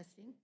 testing.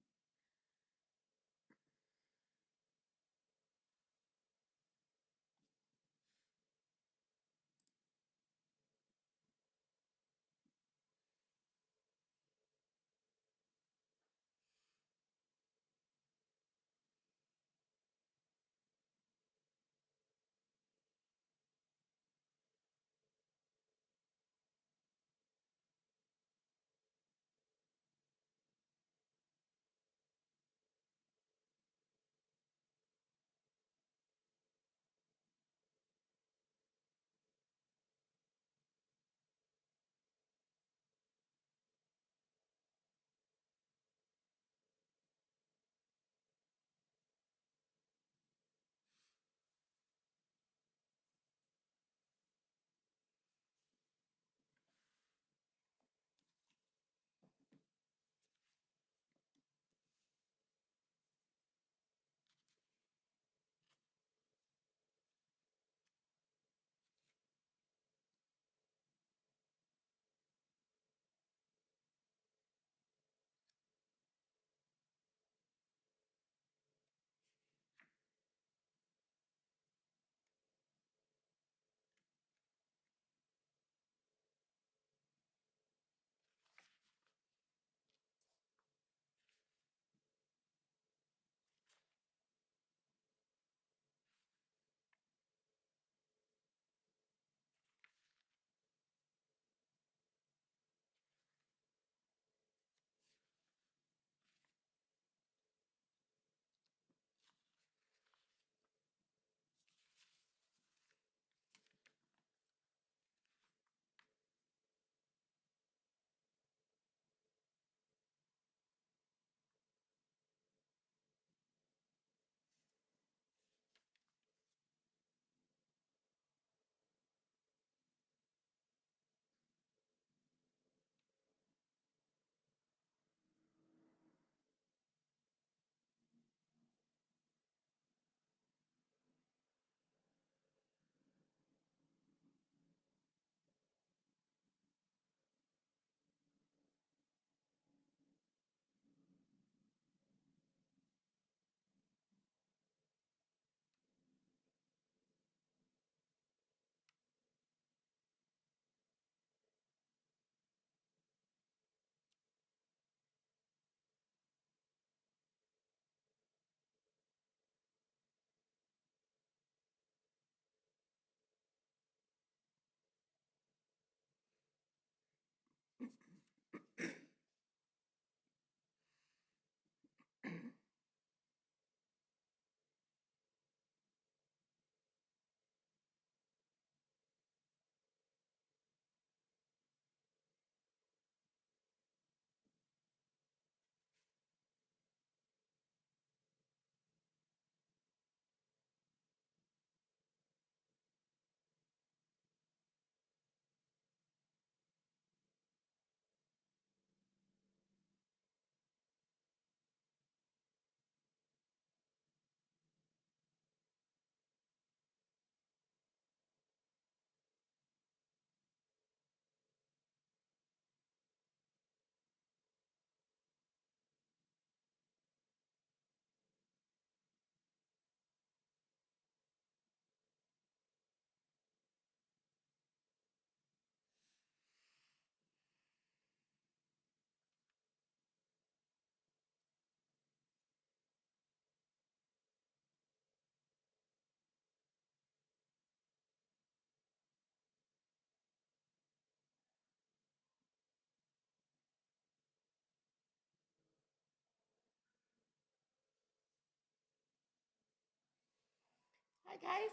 Hi, guys.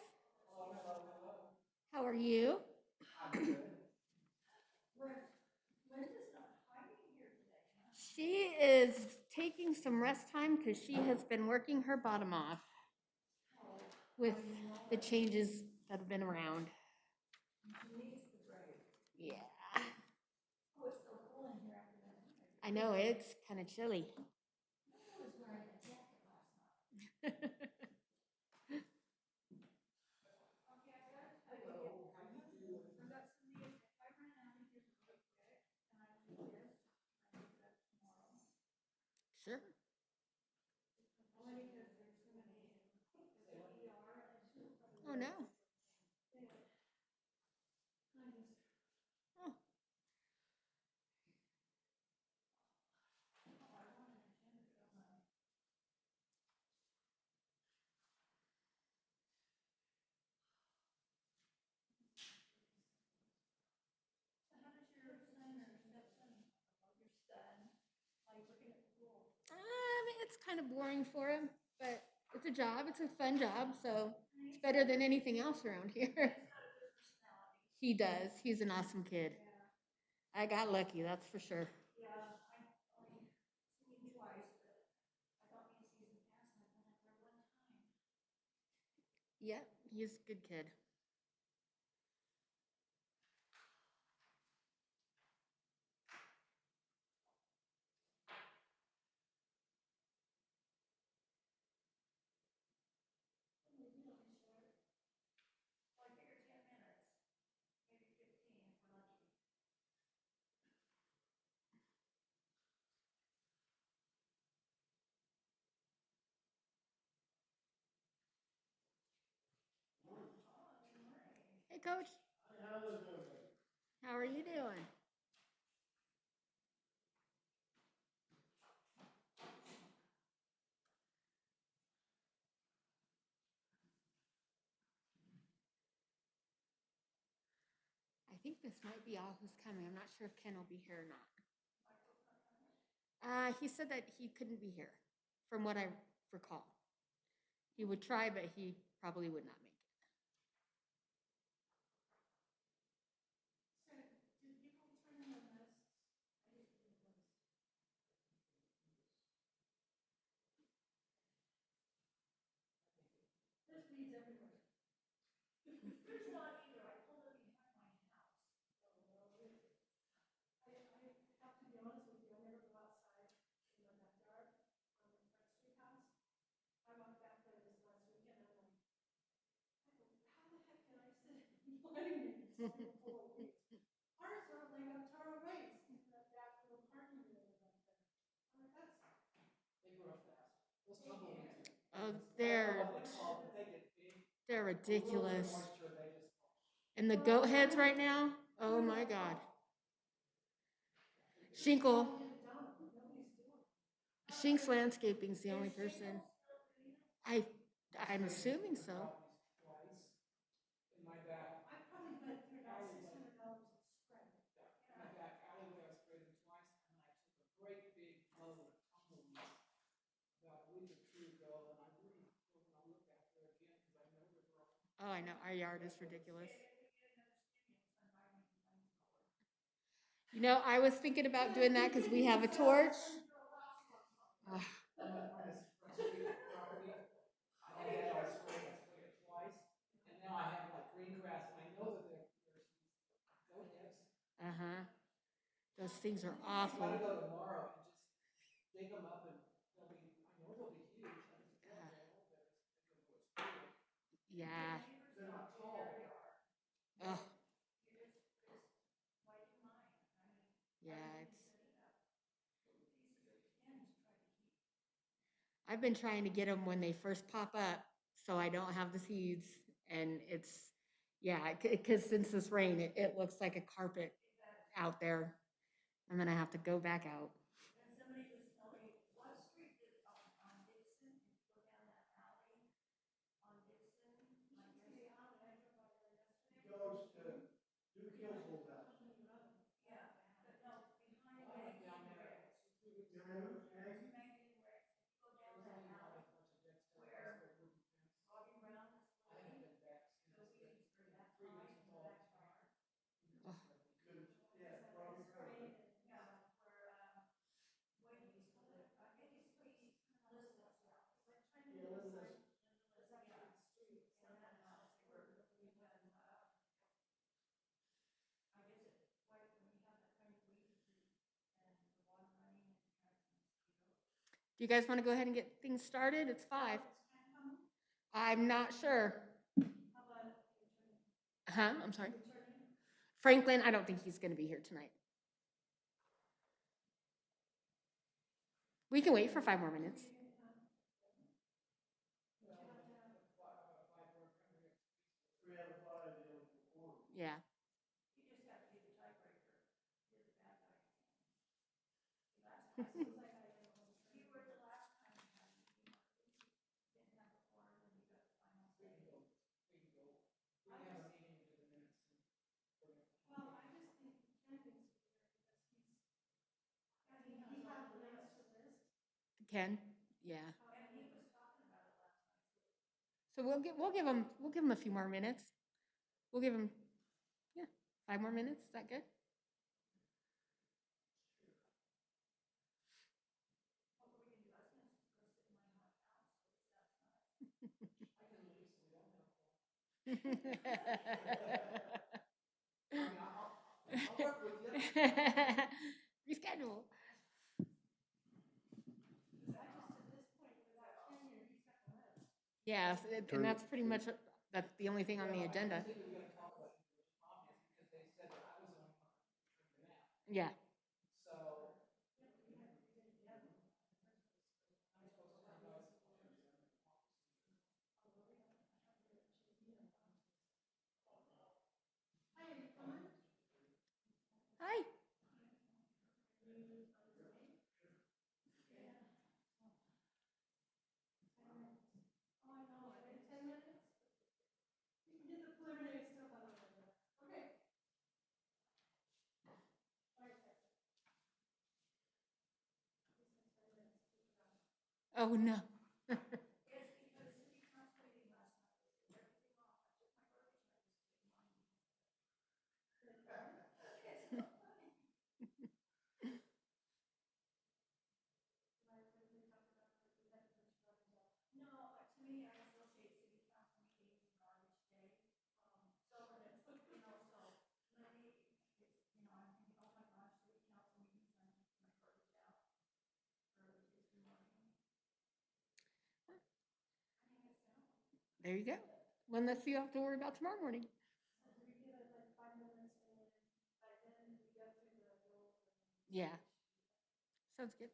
How are you? She is taking some rest time because she has been working her bottom off with the changes that have been around. Yeah. I know, it's kind of chilly. Sure. Oh, no. Oh. It's kind of boring for him, but it's a job. It's a fun job, so it's better than anything else around here. He does. He's an awesome kid. I got lucky, that's for sure. Yep, he's a good kid. Hey, Coach. How are you doing? I think this might be all who's coming. I'm not sure if Ken will be here or not. He said that he couldn't be here, from what I recall. He would try, but he probably would not make it. Oh, they're ridiculous. And the goat heads right now, oh my God. Shinkle, Shink's Landscaping's the only person. I, I'm assuming so. Oh, I know. Our yard is ridiculous. You know, I was thinking about doing that because we have a torch. Ugh. Uh-huh. Those things are awful. Yeah. Ugh. Yeah, it's I've been trying to get them when they first pop up so I don't have the seeds. And it's, yeah, because since this rain, it looks like a carpet out there. I'm going to have to go back out. Ugh. Do you guys want to go ahead and get things started? It's 5. I'm not sure. Huh? I'm sorry. Franklin, I don't think he's going to be here tonight. We can wait for 5 more minutes. Yeah. Ken? Yeah. So we'll give him a few more minutes. We'll give him, yeah, 5 more minutes. Is that good? Reschedule. Yeah, and that's pretty much, that's the only thing on the agenda. Yeah. Hi. Oh, no. There you go. One less you have to worry about tomorrow morning. Yeah. Sounds good.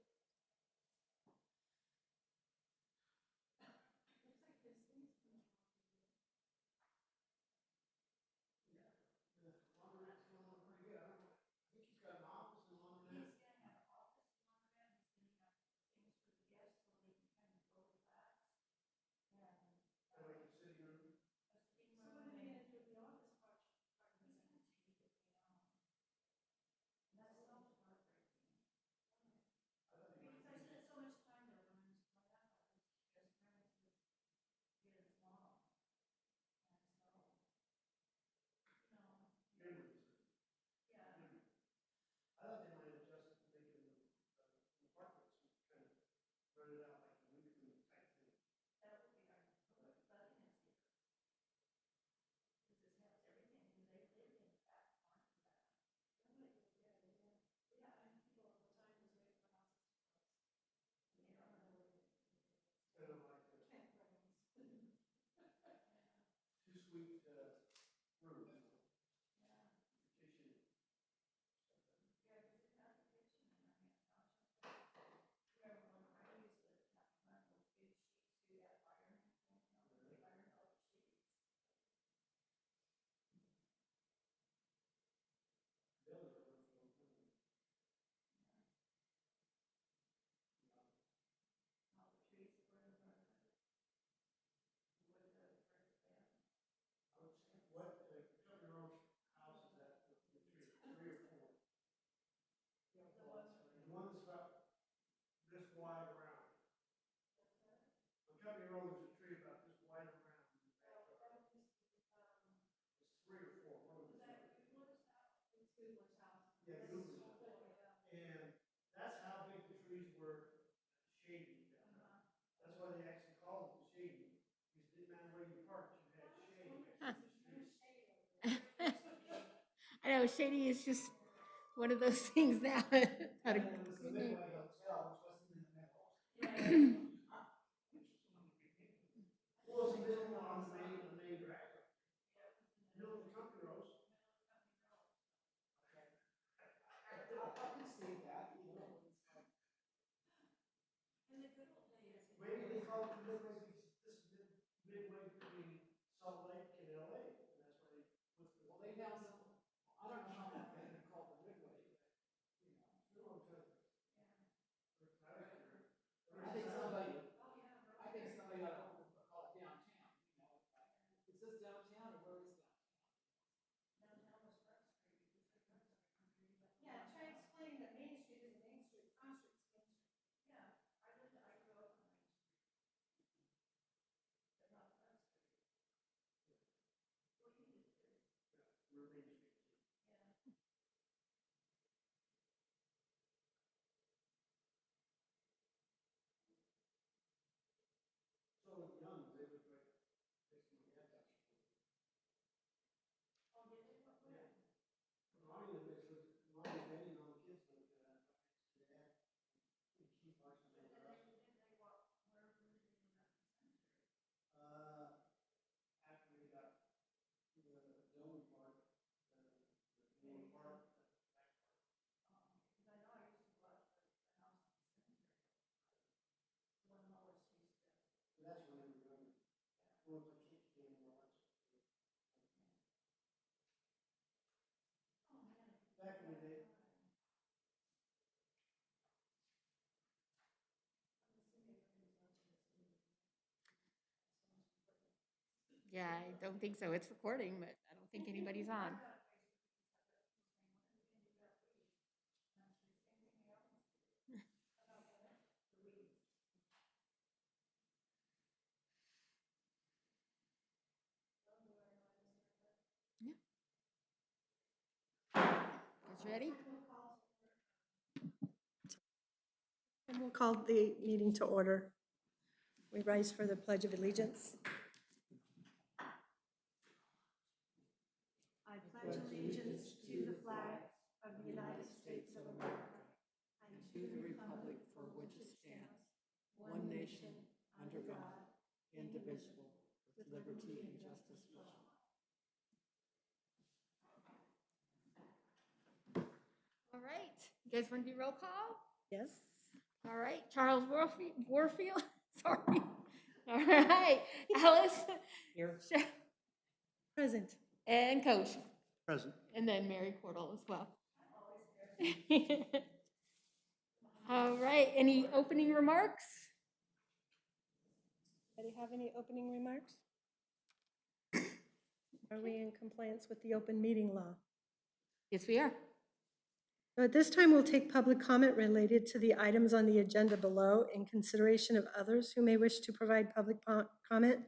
Huh. I know shady is just one of those things now. How to- Yeah, I don't think so. It's recording, but I don't think anybody's on. Yeah. Guys ready? And we'll call the meeting to order. We rise for the Pledge of Allegiance. I pledge allegiance to the flag of the United States of America and to the republic for which it stands, one nation, under God, indivisible, with liberty and justice for all. All right. You guys want to do roll call? Yes? All right. Charles Warfield. Sorry. All right. Alice. Here. Present. And Coach. Present. And then Mary Cordell as well. All right. Any opening remarks? Anybody have any opening remarks? Are we in compliance with the open meeting law? Yes, we are. So at this time, we'll take public comment related to the items on the agenda below. In consideration of others who may wish to provide public comment,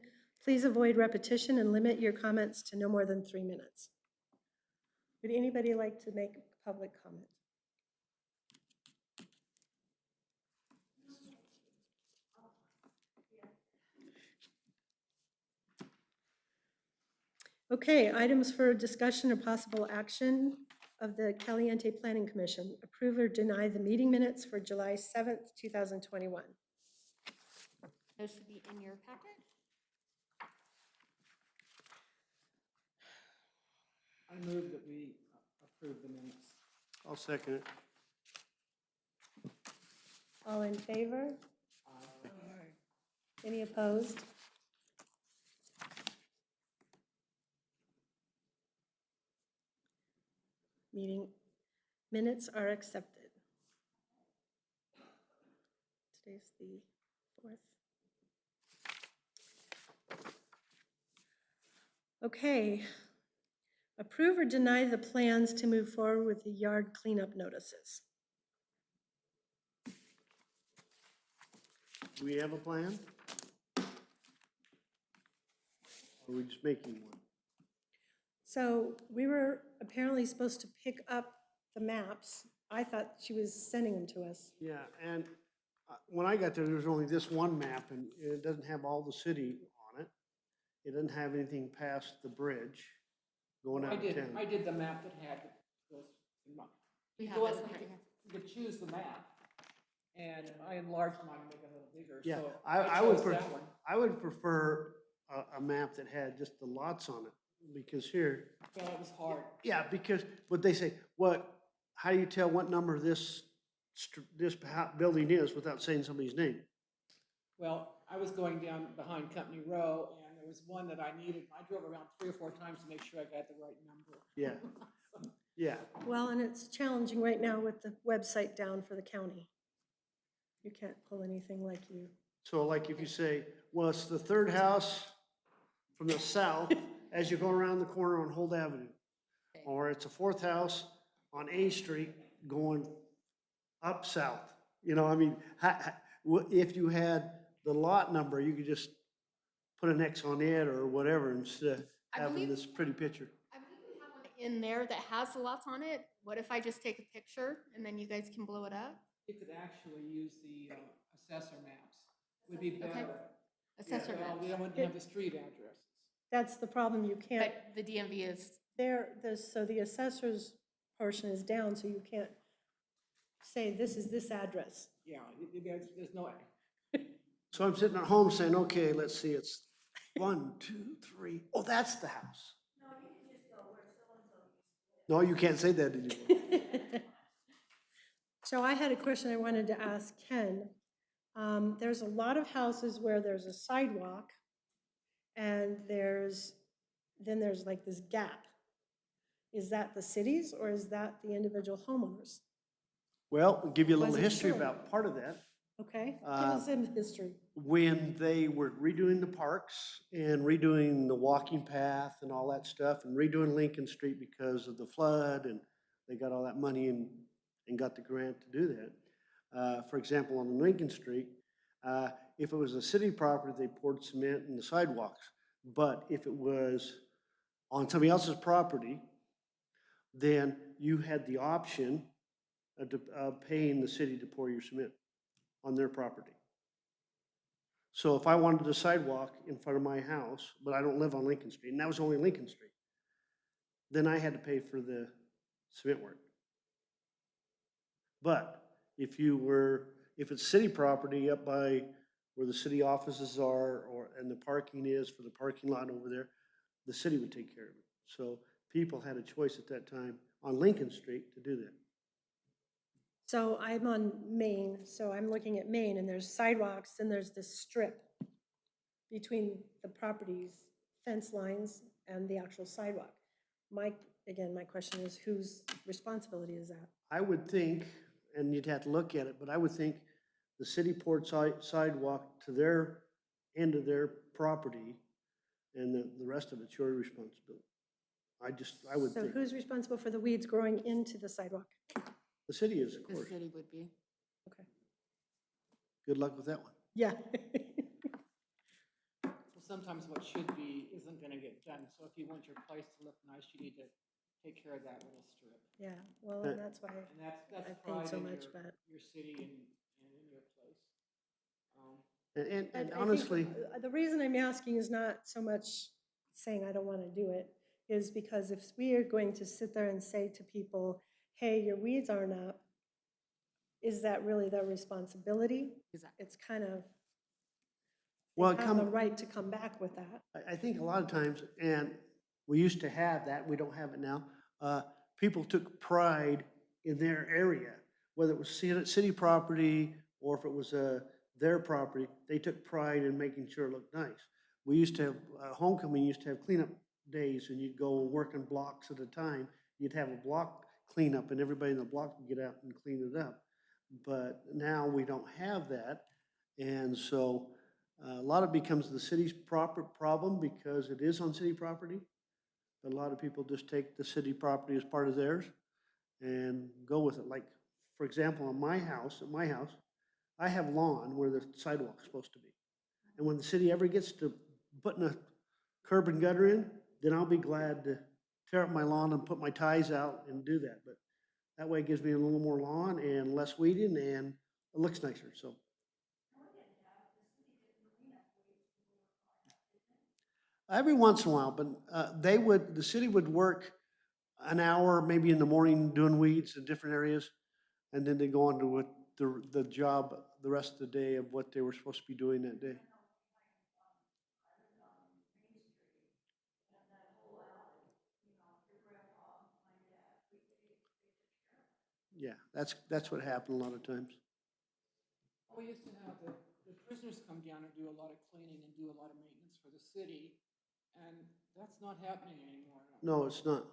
please avoid repetition and limit your comments to no more than 3 minutes. Would anybody like to make public comment? Okay, items for discussion or possible action of the Caliente Planning Commission. Approve or deny the meeting minutes for July 7th, 2021. Those should be in your packet. I move that we approve the minutes. I'll second it. All in favor? Any opposed? Meeting minutes are accepted. Today's the 4th. Okay. Approve or deny the plans to move forward with the yard cleanup notices. Do we have a plan? Or are we just making one? So we were apparently supposed to pick up the maps. I thought she was sending them to us. Yeah, and when I got there was only this one map, and it doesn't have all the city on it. It doesn't have anything past the bridge going out of town. I did the map that had those. We have Go this on, one right here. You could choose the map, and I enlarged mine to make it a little bigger, Yeah, so I chose that one. would prefer a map that had just the lots on it, because here, Yeah, it was hard. yeah, because what they say, how do you tell what number this building is without saying somebody's name? Well, I was going down behind Company Row, and there was one that I needed. I drove around 3 or 4 times to make sure I got the right number. Yeah, yeah. Well, and it's challenging right now with the website down for the county. You can't pull anything like you. So like if you say, well, it's the third house from the south as you go around the corner on Holt Avenue. Or it's a fourth house on A Street going up south. You know, I mean, if you had the lot number, you could just put an X on it or whatever instead of having this pretty picture. I believe we have one in there that has the lots on it. What if I just take a picture and then you guys can blow it up? You could actually use the assessor maps. Would be better. Assessor Well, map. we don't want to have the street addresses. That's the problem. You can't, But the DMV is, so the assessor's portion is down, so you can't say this is this address. Yeah, there's no, So I'm sitting at home saying, okay, let's see, it's 1, 2, 3. Oh, that's the house. No, you can just go where so-and-so. No, you can't say that anymore. So I had a question I wanted to ask Ken. There's a lot of houses where there's a sidewalk and then there's like this gap. Is that the cities or is that the individual homeowners? Well, we'll give you a little Wasn't history sure. about part of that. Okay, give us some history. When they were redoing the parks and redoing the walking path and all that stuff and redoing Lincoln Street because of the flood and they got all that money and got the grant to do that. For example, on Lincoln Street, if it was a city property, they poured cement in the sidewalks. But if it was on somebody else's property, then you had the option of paying the city to pour your cement on their property. So if I wanted a sidewalk in front of my house, but I don't live on Lincoln Street, and that was only Lincoln Street, then I had to pay for the cement work. But if it's city property up by where the city offices are, and the parking is for the parking lot over there, the city would take care of it. So people had a choice at that time on Lincoln Street to do that. So I'm on Main, so I'm looking at Main, and there's sidewalks, and there's this strip between the properties, fence lines, and the actual sidewalk. Again, my question is, whose responsibility is that? I would think, and you'd have to look at it, but I would think the city poured sidewalk to their end of their property, and the rest of it's your responsibility. I would So think. who's responsible for the weeds growing into the sidewalk? The city is, of The course. city would be. Okay. Good luck with that one. Yeah. So sometimes what should be isn't gonna get done, so if you want your place to look nice, you need to take care of that little strip. Yeah, well, and that's why And that's I pride paid so in much, but. your city and in your place. And But I think, honestly, the reason I'm asking is not so much saying I don't want to do it, is because if we are going to sit there and say to people, hey, your weeds aren't up, is that really their responsibility? Exactly. It's kind of, well, they have the right to come back with that. I think a lot of times, and we used to have that, we don't have it now, people took pride in their area, whether it was city property or if it was their property, they took pride in making sure it looked nice. We used to have, homecoming used to have cleanup days, and you'd go and work in blocks at a time. You'd have a block cleanup, and everybody in the block would get out and clean it up. But now we don't have that, and so a lot of it becomes the city's proper problem because it is on city property. But a lot of people just take the city property as part of theirs and go with it. Like, for example, at my house, I have lawn where the sidewalk's supposed to be. And when the city ever gets to putting a curb and gutter in, then I'll be glad to tear up my lawn and put my ties out and do that. But that way it gives me a little more lawn and less weeding and it looks nicer, so. Every once in a while, but the city would work an hour, maybe in the morning, doing weeds in different areas, and then they go on to what the job, the rest of the day of what they were supposed to be doing that day. Yeah, that's what happened a lot of times. We used to have the prisoners come down and do a lot of cleaning and do a lot of maintenance for the city, and that's not happening anymore. No, it's not.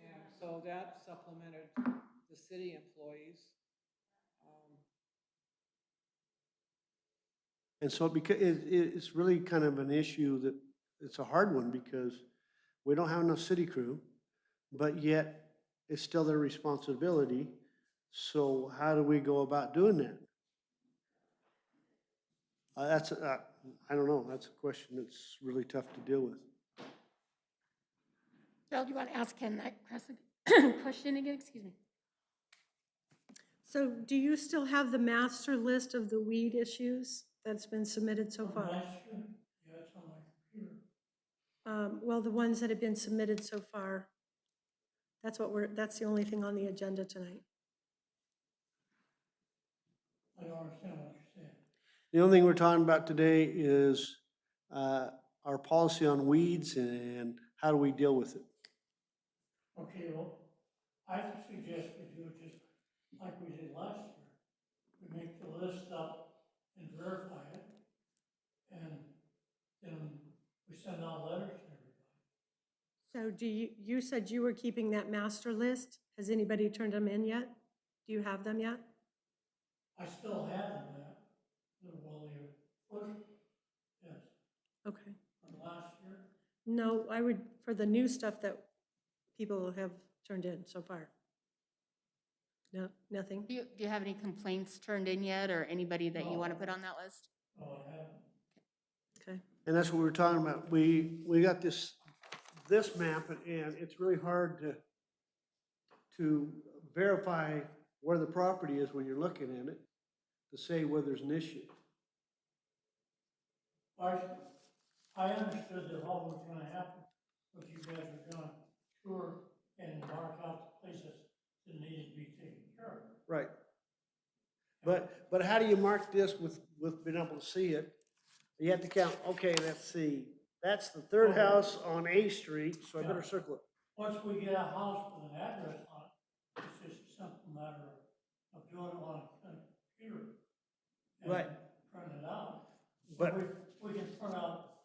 And so that supplemented the city employees. And so it's really kind of an issue that, it's a hard one because we don't have enough city crew, but yet it's still their responsibility. So how do we go about doing that? I don't know, that's a question that's really tough to deal with. Bill, do you want to ask Ken that question again? Excuse me. So do you still have the master list of the weed issues that's been submitted so far? Yeah, it's on my computer. Well, the ones that have been submitted so far, that's the only thing on the agenda tonight. I don't understand what you're saying. The only thing we're talking about today is our policy on weeds and how do we deal with it. Okay, well, I suggest we do it just like we did last year. We make the list up and verify it, and then we send out letters to everybody. So you said you were keeping that master list. Has anybody turned them in yet? Do you have them yet? I still have the map, yes, Okay. from last year. No, I would, for the new stuff that people have turned in so far. No, nothing? Do you have any complaints turned in yet, or anybody that you want to put on that list? Oh, I haven't. Okay. And that's what we were talking about. We got this map, and it's really hard to verify where the property is when you're looking at it, to say where there's an issue. I understood that all was gonna happen, but you guys were gonna tour and mark out the places that needed to be taken care of. Right. But how do you mark this with being able to see it? You have to count, okay, let's see, that's the third house on A Street, so I better circle it. Once we get a house with an address on it, it's just a simple matter of doing it on a computer. And Right. print it out. But- We can print out,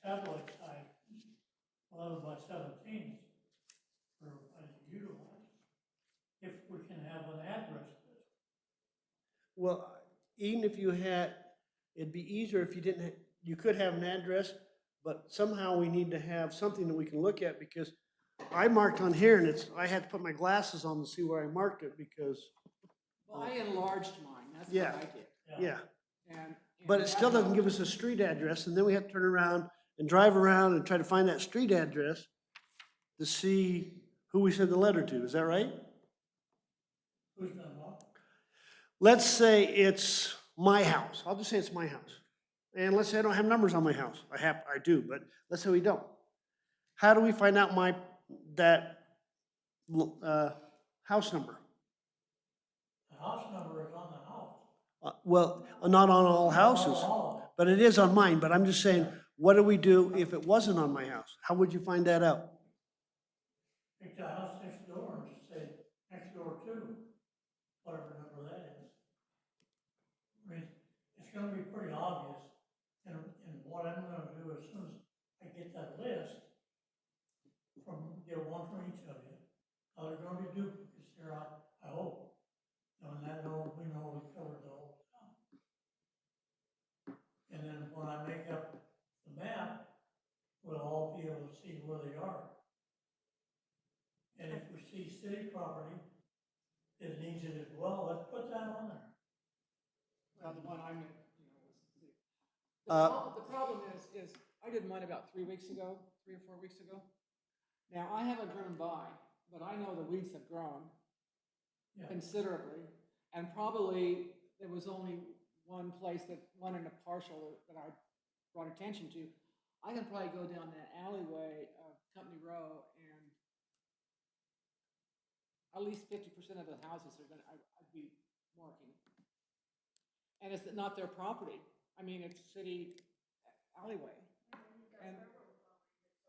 tabloid size, 11 by 17 for everybody to utilize. If we can have an address list. Well, even if you had, it'd be easier if you didn't, you could have an address, but somehow we need to have something that we can look at, because I marked on here and I had to put my glasses on to see where I marked it, because, Well, I enlarged mine, that's Yeah. what I did. yeah. And But it still doesn't give us a street address, and then we have to turn around and drive around and try to find that street address to see who we sent the letter to. Is that right? Who's done what? Let's say it's my house. I'll just say it's my house. And let's say I don't have numbers on my house. I do, but let's say we don't. How do we find out that house number? The house number is on the house. Well, not on all houses, Oh, but it is on mine. But I'm just saying, what do we do if it wasn't on my house? How would you find that out? pick the house next door and just say, next door to, whatever number that is. I mean, it's gonna be pretty obvious, and what I'm gonna do as soon as I get that list, get one from each of you, they're gonna be duplicates here, I hope. And we know we covered the whole town. And then when I make up the map, we'll all be able to see where they are. And if we see city property that needs it as well, let's put that on there. Well, the one I'm in, Uh, the problem is, I did mine about 3 or 4 weeks ago. Now, I haven't driven by, but I know the weeds have grown Yeah. considerably, and probably there was only one in a partial that I brought attention to. I can probably go down that alleyway of Company Row, and at least 50% of the houses I'd be marking. And it's not their property. I mean, it's city alleyway. And,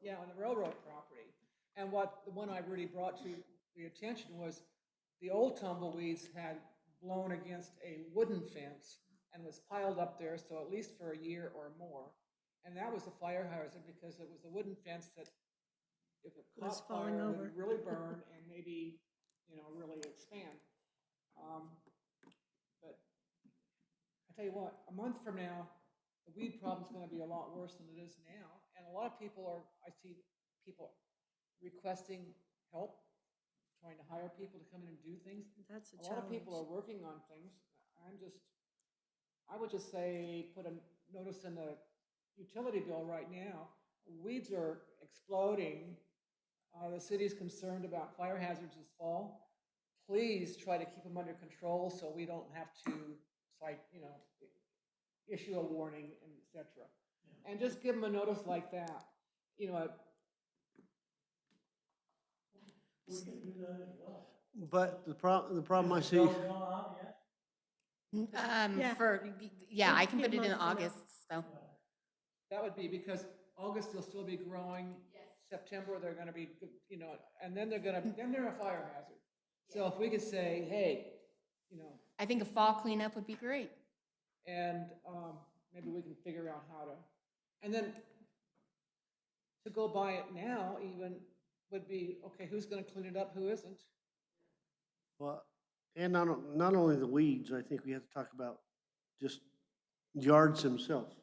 yeah, on the railroad property. And the one I really brought to the attention was the old tumbleweeds had blown against a wooden fence and was piled up there, so at least for a year or more. And that was a fire hazard because it was a wooden fence that if it Was caught falling fire, over. would really burn and maybe, really expand. But I tell you what, a month from now, the weed problem's gonna be a lot worse than it is now. And a lot of I see people requesting help, trying to hire people to come in and do things. That's a A lot of people are challenge. working on things. I would just say, put a notice in the utility bill right now. Weeds are exploding. The city's concerned about fire hazards this fall. Please try to keep them under control so we don't have to issue a warning, and et cetera. And just give them a notice like that. We can do that as well. But the problem I see, Is the bill gone out yet? Yeah. I can It'd put be a it in month from now. August, so. That would be because August they'll still be growing. September they're gonna be, and then they're a fire hazard. So if we could say, hey, I think a fall cleanup would be great. and maybe we can figure out how to, and then to go by it now even would be, okay, who's gonna clean it up, who isn't? well, And not only the weeds, I think we have to talk about just yards themselves.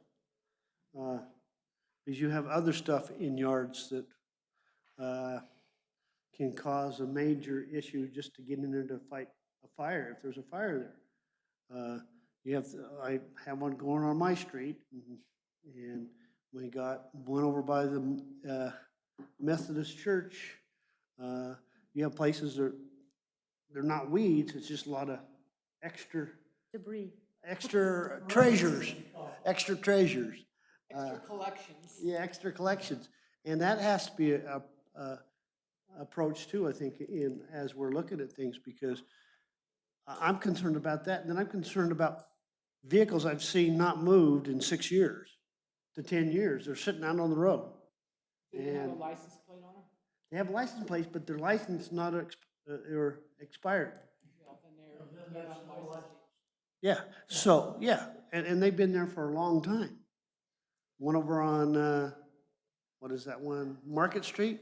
Because you have other stuff in yards that can cause a major issue just to get in there to fight a fire, if there's a fire there. I have one going on my street, and we got one over by the Methodist church. You have places that they're not weeds, it's just a lot of extra Debris. treasures, extra treasures. Extra collections. Yeah, extra collections. And that has to be a approach too, I think, as we're looking at things, because I'm concerned about that. And then I'm concerned about vehicles I've seen not moved in 6 years to 10 years. They're sitting out on the road. Do they have a And license plate on them? they have license plates, but their license not or expired. Yeah, then they're not licensed. Yeah, so, yeah, and they've been there for a long time. One over on, what is that one, Market Street?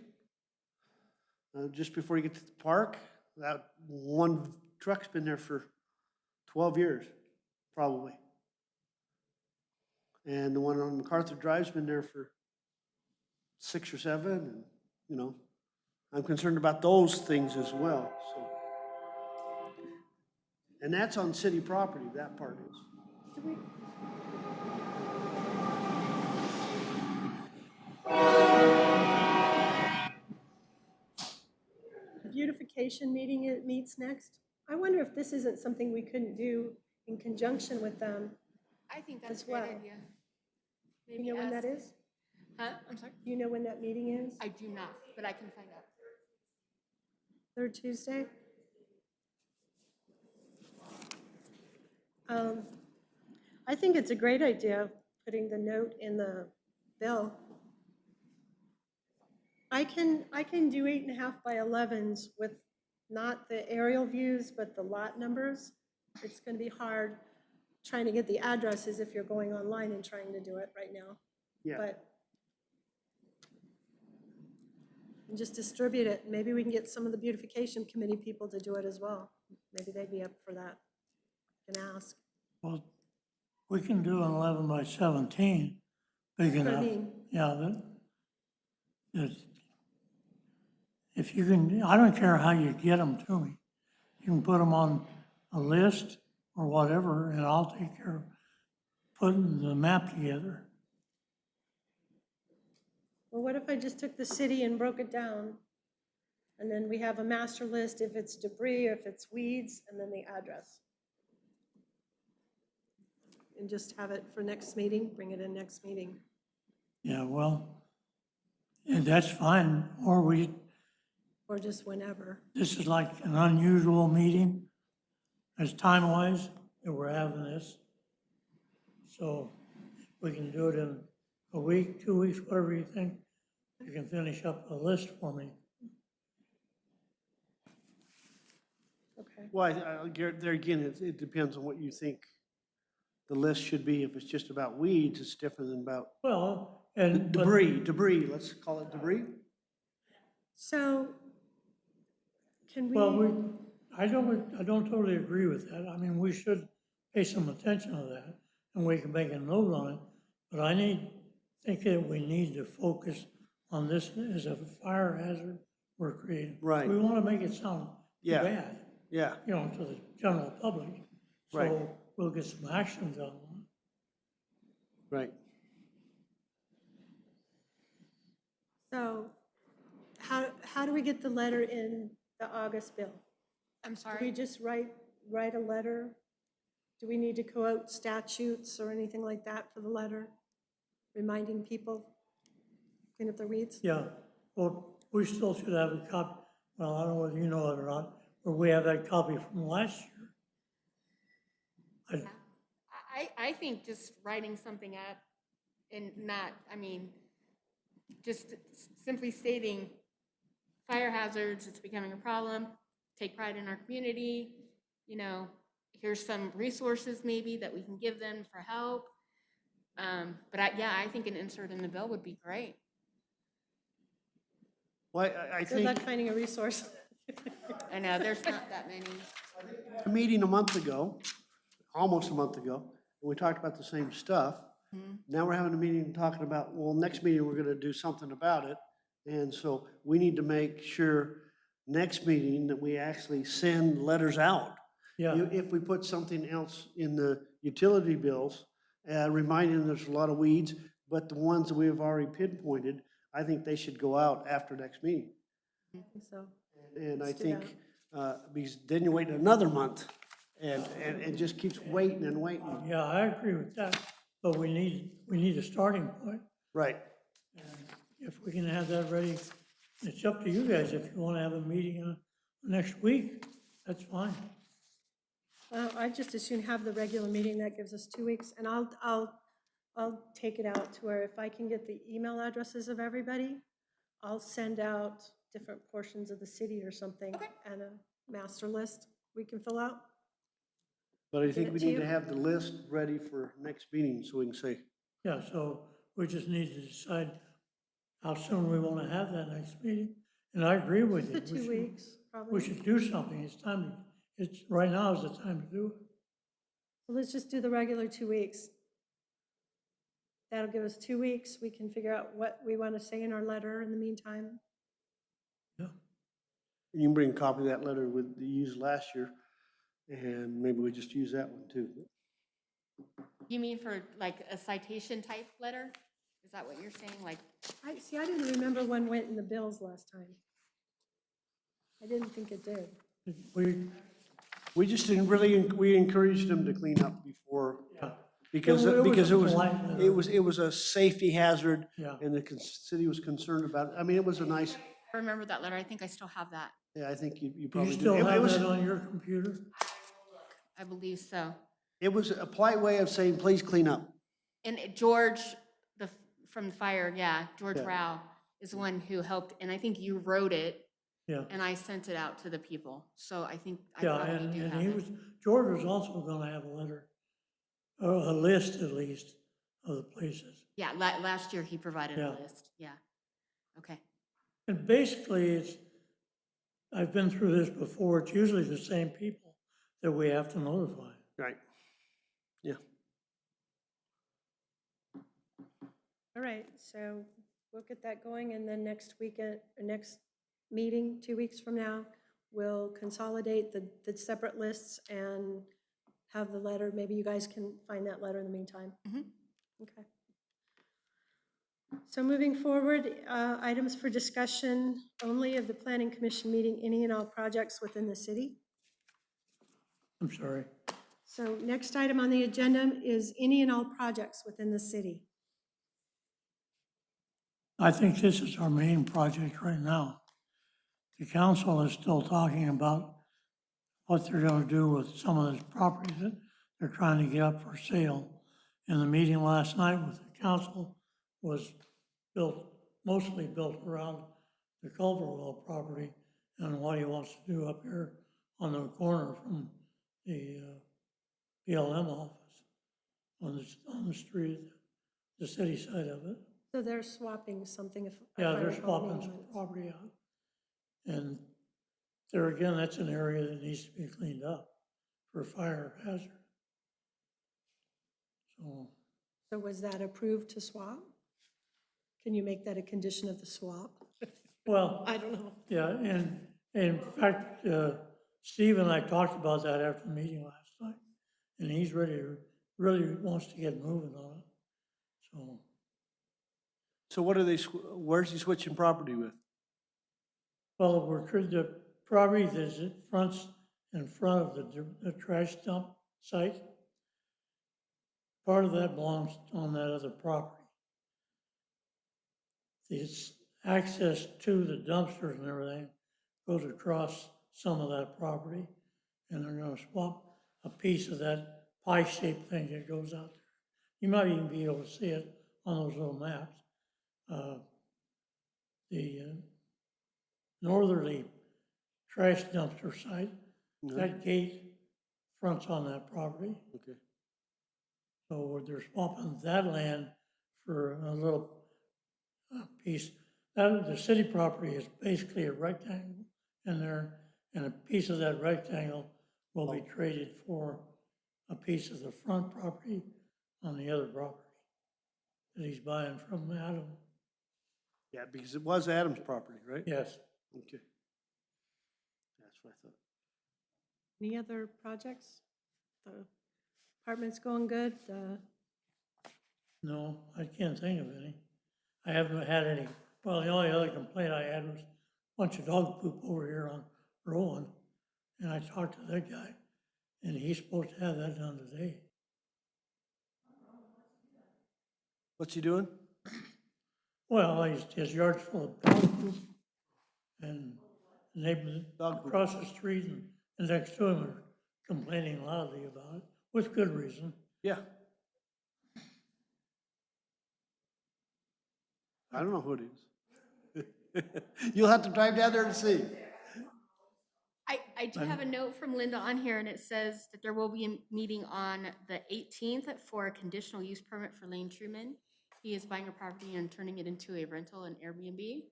Just before you get to the park, that one truck's been there for 12 years, probably. And the one on MacArthur Drive's been there for 6 or 7, and, you know, I'm concerned about those things as well, so. And that's on city property, that part is. The beautification meeting, it meets next. I wonder if this isn't something we couldn't do in conjunction with them. I think that's As a great well. idea. Do you know when that is? Huh? I'm sorry? Do you know when that meeting is? I do not, but I can find out. Third Tuesday? I think it's a great idea, putting the note in the bill. I can do 8.5 by 11s with not the aerial views, but the lot numbers. It's gonna be hard trying to get the addresses if you're going online and trying to do it right now. Yeah. But and just distribute it. Maybe we can get some of the beautification committee people to do it as well. Maybe they'd be up for that. Can ask. Well, we can do an 11 by 17, big That's what I enough. mean. Yeah, if you can, I don't care how you get them to me. You can put them on a list or whatever, and I'll take care of putting the map together. Well, what if I just took the city and broke it down? And then we have a master list if it's debris, if it's weeds, and then the address. And just have it for next meeting, bring it in next meeting. Yeah, well, and that's fine, Or just whenever. this is like an unusual meeting as time-wise that we're having this. So we can do it in a week, 2 weeks, whatever you think. You can finish up a list for me. Okay. Well, there again, it depends on what you think the list should be. If it's just about weeds, it's different than about Well, and. but- debris, let's call it debris. So can we? Well, I don't totally agree with that. I mean, we should pay some attention to that, and we can make a note on it. But think that we need to focus on this as a fire hazard we're creating. Right. We want to make it sound too Yeah. bad, Yeah, to the general public. Right. So we'll get some action done on it. right. So how do we get the letter in the August bill? I'm Do we sorry. just write a letter? Do we need to quote statutes or anything like that for the letter? Reminding people, clean up the weeds? Yeah, well, we still should have a copy, well, I don't know whether you know it or not, but we have that copy from last year. I think just writing something up and not, just simply stating fire hazards, it's becoming a problem, take pride in our community, here's some resources maybe that we can give them for help. But I think an insert in the bill would be great. Well, I Good think, luck finding a resource. I know, there's not that many. A meeting a month ago, almost a month ago, and we talked about the same stuff. Now we're having a meeting talking about, well, next meeting, we're gonna do something about it. And so we need to make sure next meeting that we actually send letters out. Yeah. If we put something else in the utility bills, reminding them there's a lot of weeds, but the ones that we have already pinpointed, I think they should go out after next meeting. So, And I Let's do think, because then you wait another month and it just keeps waiting and waiting. Yeah, I agree with that, but we need a starting point. Right. And if we can have that ready, it's up to you guys. If you want to have a meeting next week, that's fine. I just as soon have the regular meeting, that gives us 2 weeks, and I'll take it out to where if I can get the email addresses of everybody, I'll send out different portions of the city or something, and a master list we can fill out. But I Give think it we to need you. to have the list ready for next meeting so we can say, Yeah, so we just need to decide how soon we want to have that next meeting. And I agree with you. The 2 weeks, We probably. should do something. It's time, right now is the time to do it. So let's just do the regular 2 weeks. That'll give us 2 weeks. We can figure out what we want to say in our letter in the meantime. Yeah, you can bring a copy of that letter with, you used last year, and maybe we just use that one too. You mean for like a citation type letter? Is that what you're saying? Like, I didn't remember when went in the bills last time. I didn't think it did. We just didn't really, we encouraged them to clean up before, yeah, because, It was because a it was, polite letter. it was a safety hazard, yeah. and the city was concerned about it. I mean, it was a nice, I remember that letter. I think I still have that. yeah, I think you Do you probably do. still It have was, that on your computer? I believe so. it was a polite way of saying, please clean up. And George, from the fire, George Yeah. Rao is the one who helped, and I think you wrote it, Yeah, and I sent it out to the people. So I think I yeah, probably and do have he it. was, George was also gonna have a letter, or a list at least, of the places. Yeah, last year he provided Yeah. a list. Yeah. Okay. And basically, I've been through this before, it's usually the same people that we have to notify. Right. Yeah. All right, so we'll get that going, and then next weekend, or next meeting, 2 weeks from now, we'll consolidate the separate lists and have the letter. Maybe you guys can find that letter in the meantime. Mhm. Okay. So moving forward, items for discussion only of the Planning Commission meeting, any and all projects within the city. I'm sorry. So next item on the agenda is any and all projects within the city. I think this is our main project right now. The council is still talking about what they're gonna do with some of this property that they're trying to get up for sale. And the meeting last night with the council was mostly built around the Culverwell property and what he wants to do up here on the corner from the BLM office on the street, the city side of it. So they're swapping something if. Yeah, if I they're recall swapping the some name. property out. And there again, that's an area that needs to be cleaned up for fire hazard. So, So was that approved to swap? Can you make that a condition of the swap? well, I don't know. yeah, and in fact, Steve and I talked about that after the meeting last night. And he's really wants to get moving on it. So, So what are they, where's he switching property with? well, the property that's in front of the trash dump site, part of that belongs on that other property. This access to the dumpsters and everything goes across some of that property, and they're gonna swap a piece of that pie-shaped thing that goes out there. You might even be able to see it on those little maps. The northerly trash dumpster site, that gate fronts on that property. Okay. So they're swapping that land for a little piece. The city property is basically a rectangle in there, and a piece of that rectangle will be traded for a piece of the front property on the other property that he's buying from Adam. Yeah, because it was Adam's property, right? Yes. Okay. That's what I thought. Any other projects? The apartment's going good, No, I can't think of any. I haven't had any. Well, the only other complaint I had was a bunch of dog poop over here on Rowan. And I talked to that guy, and he's supposed to have that done today. What's he doing? Well, his yard's full of dog poop, and the neighbors Dog poop. across the street and next to him are complaining loudly about it, with good reason. Yeah. I don't know who it is. You'll have to drive down there to see. I do have a note from Linda on here, and it says that there will be a meeting on the 18th for a conditional use permit for Lane Truman. He is buying a property and turning it into a rental, an Airbnb.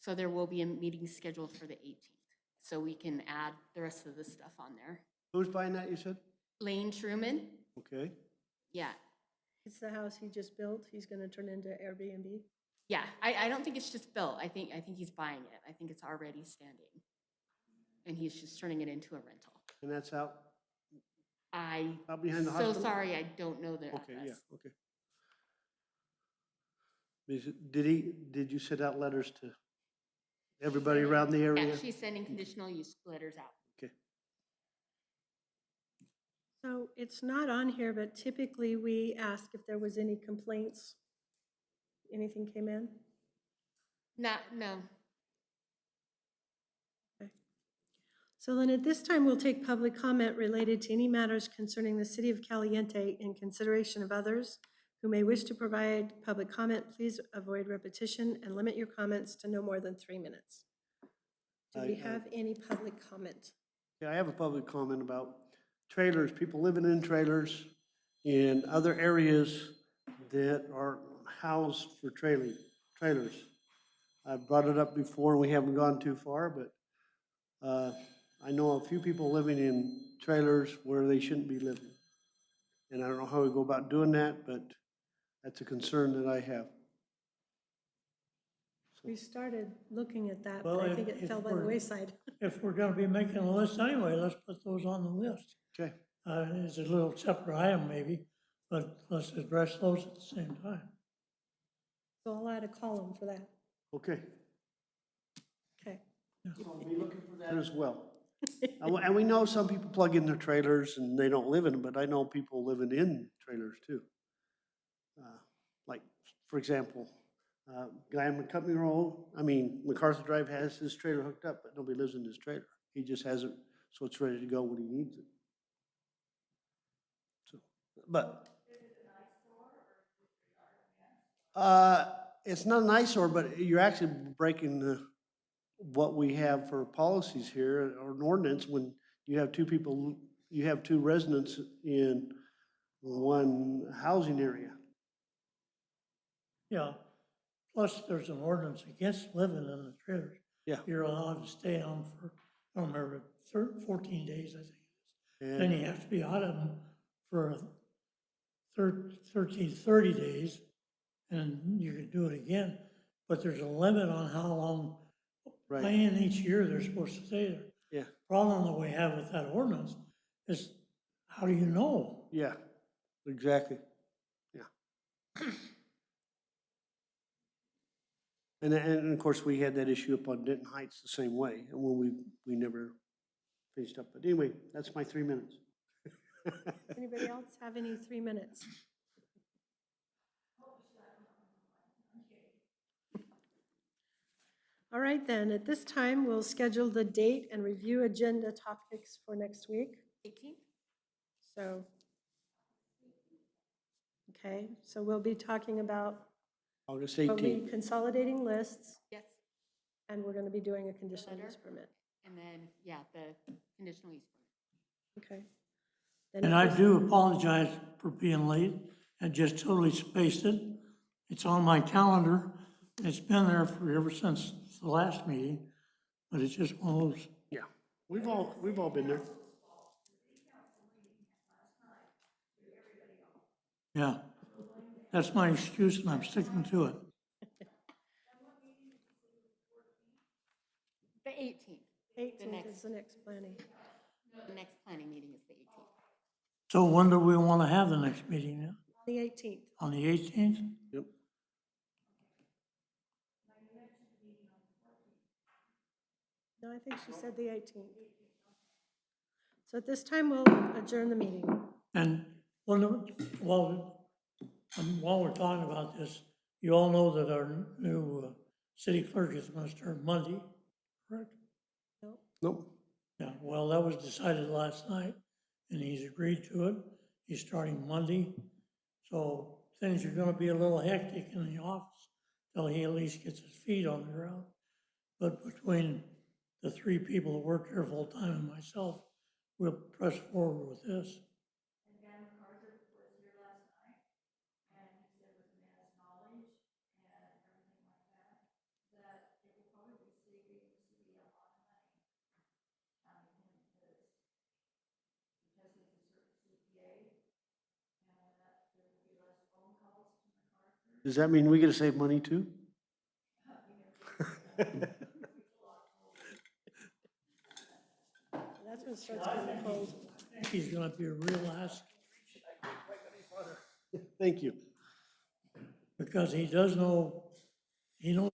So there will be a meeting scheduled for the 18th, so we can add the rest of the stuff on there. Who's buying that, you said? Lane Truman, Okay. yeah. it's the house he just built, he's gonna turn into Airbnb. Yeah, I don't think it's just built. I think he's buying it. I think it's already standing. And he's just turning it into a rental. And that's out I'm behind the so hospital? sorry, I don't know the Okay, yeah, address. okay. Did you send out letters to everybody around the area? Yeah, she's sending conditional use letters out. Okay. So it's not on here, but typically we ask if there was any complaints. Anything came in? No. So then at this time, we'll take public comment related to any matters concerning the city of Caliente in consideration of others who may wish to provide public comment. Please avoid repetition and limit your comments to no more than 3 minutes. Do we have any public comment? Yeah, I have a public comment about trailers, people living in trailers in other areas that are housed for trailers. I've brought it up before, we haven't gone too far, but I know a few people living in trailers where they shouldn't be living. And I don't know how we go about doing that, but that's a concern that I have. We started looking at that, Well, but I think if it fell by the we're- wayside. If we're gonna be making a list anyway, let's put those on the list. Okay, It's a little separate item maybe, but let's address those at the same time. So I'll add a column for that. okay. Okay. I'll be looking for that as well. And we know some people plug in their trailers and they don't live in them, but I know people living in trailers too. Like, for example, guy on MacArthur Drive has his trailer hooked up, but nobody lives in his trailer. He just has it, so it's ready to go when he needs it. So, but. It's not an eyesore, but you're actually breaking what we have for policies here, or an ordinance, when you have two residents in one housing area. Yeah, plus there's an ordinance against living in the trailers. Yeah. You're allowed to stay on for, I don't remember, 14 days, I think it is. And- Then you have to be out of them for 30 days, and you can do it again. But there's a limit on how long, Right. plan each year they're supposed to stay there. Yeah, Problem that we have with that ordinance is, how do you know? yeah, exactly, yeah. And of course, we had that issue up on Denton Heights the same way, and when we never finished up. But anyway, that's my 3 minutes. Anybody else have any 3 minutes? All right, then, at this time, we'll schedule the date and review agenda topics for next week. 18th? So, okay, so we'll be talking about, August we'll be 18th. consolidating lists, Yes. and we're going to be doing a conditional use permit. And then, yeah, the conditional use permit. Okay. Then And at I this- do apologize for being late and just totally spaced it. It's on my calendar. It's been there for ever since the last meeting, but it's just one of those. Yeah, we've all been there. Yeah, that's my excuse and I'm sticking to it. The 18th. 18th is the next planning. The next planning meeting is the 18th. So when do we want to have the next meeting then? The 18th. On the 18th? Yep. No, I think she said the 18th. So at this time, we'll adjourn the meeting. And while we're talking about this, you all know that our new city clerk is going to start Monday, correct? Nope. Yeah, well, that was decided last night, and he's agreed to it. He's starting Monday. So things are gonna be a little hectic in the office till he at least gets his feet on the ground. But between the three people that work here full-time and myself, we'll press forward with this. Does that mean we get to save money too? That's when it starts getting cold. I think he's gonna be a real asset, Thank you. because he does know, he knows